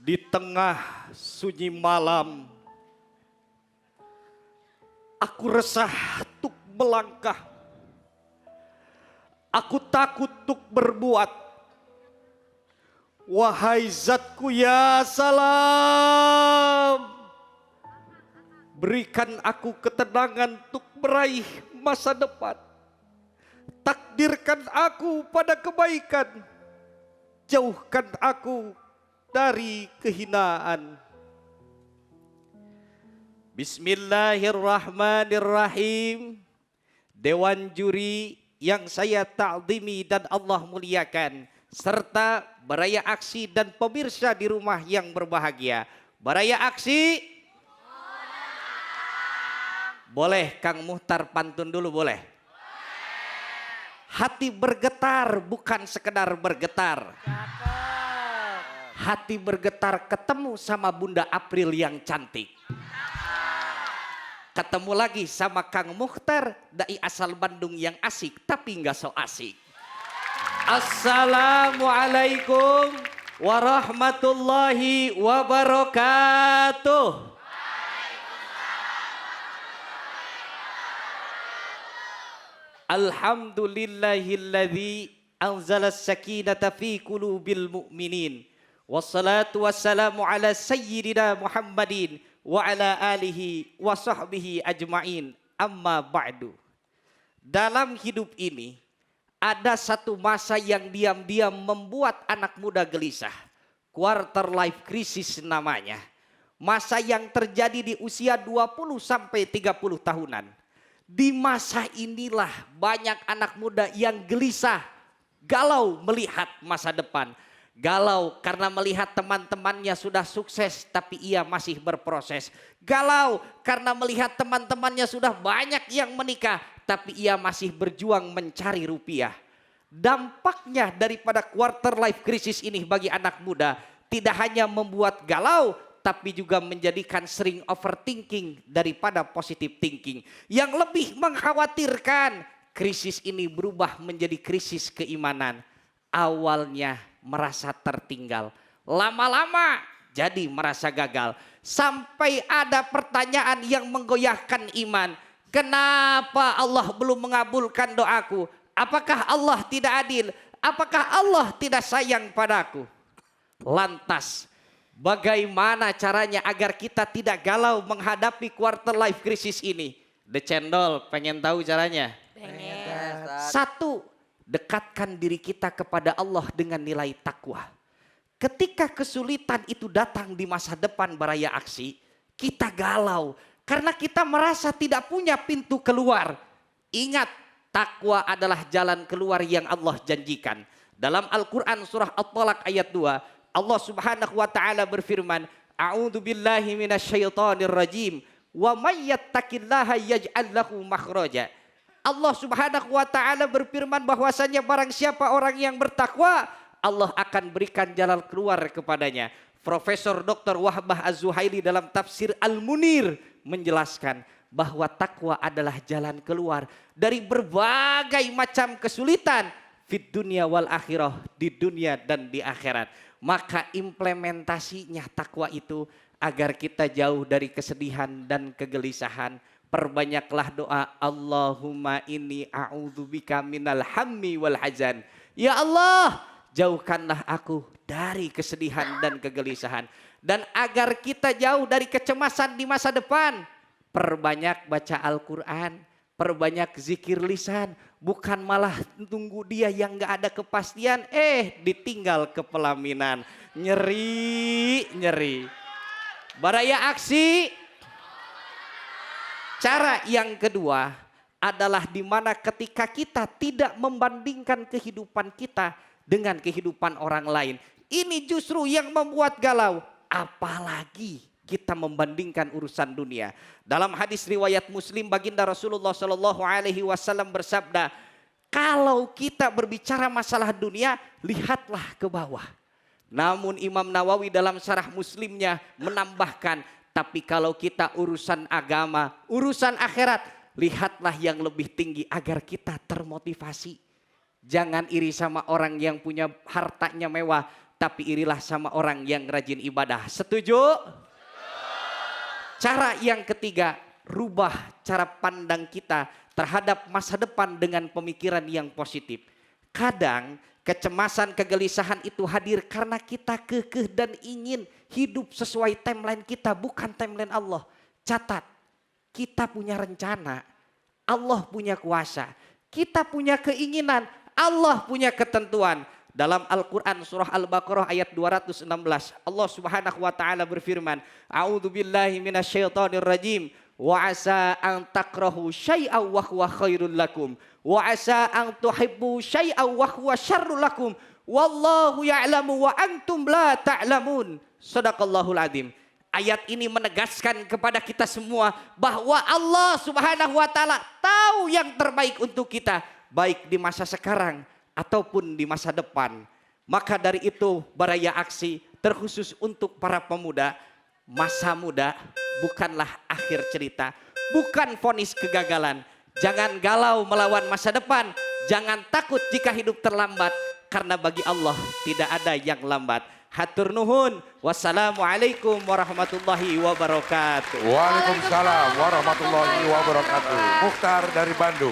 Di tengah sunyi malam, aku resah tuk melangkah. Aku takut tuk berbuat. Wahai zatku ya salam, berikan aku ketenangan tuk meraih masa depan. Takdirkan aku pada kebaikan, jauhkan aku dari kehinaan. Bismillahirrahmanirrahim. Dewan juri yang saya ta'zimi dan Allah muliakan, serta baraya aksi dan pemirsa di rumah yang berbahagia. Baraya aksi. Boleh Kang Muhtar pantun dulu boleh? Hati bergetar bukan sekedar bergetar. Hati bergetar ketemu sama Bunda April yang cantik. Ketemu lagi sama Kang Muhtar, dai asal Bandung yang asik tapi nggak so asik. Assalamualaikum warahmatullahi wabarakatuh. Alhamdulillahilladzi anzala as-sakinata fi qulubil mu'minin. Wassalatu wassalamu ala sayyidina Muhammadin wa ala alihi wa sahbihi ajma'in. Amma ba'du. Dalam hidup ini ada satu masa yang diam-diam membuat anak muda gelisah. Quarter life crisis namanya. Masa yang terjadi di usia 20 sampai 30 tahunan. Di masa inilah banyak anak muda yang gelisah, galau melihat masa depan. Galau karena melihat teman-temannya sudah sukses tapi ia masih berproses. Galau karena melihat teman-temannya sudah banyak yang menikah tapi ia masih berjuang mencari rupiah. Dampaknya daripada quarter life crisis ini bagi anak muda tidak hanya membuat galau tapi juga menjadikan sering overthinking daripada positive thinking. Yang lebih mengkhawatirkan, krisis ini berubah menjadi krisis keimanan. Awalnya merasa tertinggal, lama-lama jadi merasa gagal. Sampai ada pertanyaan yang menggoyahkan iman. Kenapa Allah belum mengabulkan doaku? Apakah Allah tidak adil? Apakah Allah tidak sayang padaku? Lantas, bagaimana caranya agar kita tidak galau menghadapi quarter life crisis ini? The Cendol pengen tahu caranya? Pengen. Satu, dekatkan diri kita kepada Allah dengan nilai takwa. Ketika kesulitan itu datang di masa depan baraya aksi, kita galau karena kita merasa tidak punya pintu keluar. Ingat, takwa adalah jalan keluar yang Allah janjikan. Dalam Al-Quran surah At-Talaq ayat 2, Allah subhanahu wa ta'ala berfirman, A'udzu billahi minasyaitonir rajim, wa may yattaqillaha yaj'al lahu makhraja. Allah subhanahu wa ta'ala berfirman bahwasanya barang siapa orang yang bertakwa, Allah akan berikan jalan keluar kepadanya. Profesor Dr. Wahbah Az-Zuhaili dalam tafsir Al-Munir menjelaskan bahwa takwa adalah jalan keluar dari berbagai macam kesulitan fid dunya wal akhirah, di dunia dan di akhirat. Maka implementasinya takwa itu agar kita jauh dari kesedihan dan kegelisahan. Perbanyaklah doa, Allahumma inni a'udzubika minal hammi wal hazan. Ya Allah, jauhkanlah aku dari kesedihan dan kegelisahan. Dan agar kita jauh dari kecemasan di masa depan, perbanyak baca Al-Quran, perbanyak zikir lisan. Bukan malah tunggu dia yang gak ada kepastian, ditinggal ke pelaminan. Nyeri. Baraya aksi. Cara yang kedua adalah di mana ketika kita tidak membandingkan kehidupan kita dengan kehidupan orang lain. Ini justru yang membuat galau. Apalagi kita membandingkan urusan dunia. Dalam hadis riwayat Muslim, baginda Rasulullah SAW bersabda, kalau kita berbicara masalah dunia, lihatlah ke bawah. Namun Imam Nawawi dalam syarah Muslimnya menambahkan, tapi kalau kita urusan agama, urusan akhirat, lihatlah yang lebih tinggi agar kita termotivasi. Jangan iri sama orang yang punya hartanya mewah, tapi irilah sama orang yang rajin ibadah. Setuju? Cara yang ketiga, rubah cara pandang kita terhadap masa depan dengan pemikiran yang positif. Kadang kecemasan, kegelisahan itu hadir karena kita kekeh dan ingin hidup sesuai timeline kita, bukan timeline Allah. Catat, kita punya rencana, Allah punya kuasa. Kita punya keinginan, Allah punya ketentuan. Dalam Al-Quran surah Al-Baqarah ayat 216, Allah subhanahu wa ta'ala berfirman, A'udzubillahi minasyaitonirrajim, wa asa an takrahu syai'aw wa huwa khairul lakum, wa asa an tuhibbu syai'aw wa huwa syarrul lakum, wallahu ya'lamu wa antum la ta'lamun. Shadaqallahul azim. Ayat ini menegaskan kepada kita semua bahwa Allah subhanahu wa ta'ala tahu yang terbaik untuk kita, baik di masa sekarang ataupun di masa depan. Maka dari itu Baraya Aksi terkhusus untuk para pemuda, masa muda bukanlah akhir cerita, bukan vonis kegagalan. Jangan galau melawan masa depan, jangan takut jika hidup terlambat, karena bagi Allah tidak ada yang lambat. Hatur nuhun. Wassalamualaikum warahmatullahi wabarakatuh. Waalaikumsalam warahmatullahi wabarakatuh. Mukhtar dari Bandung.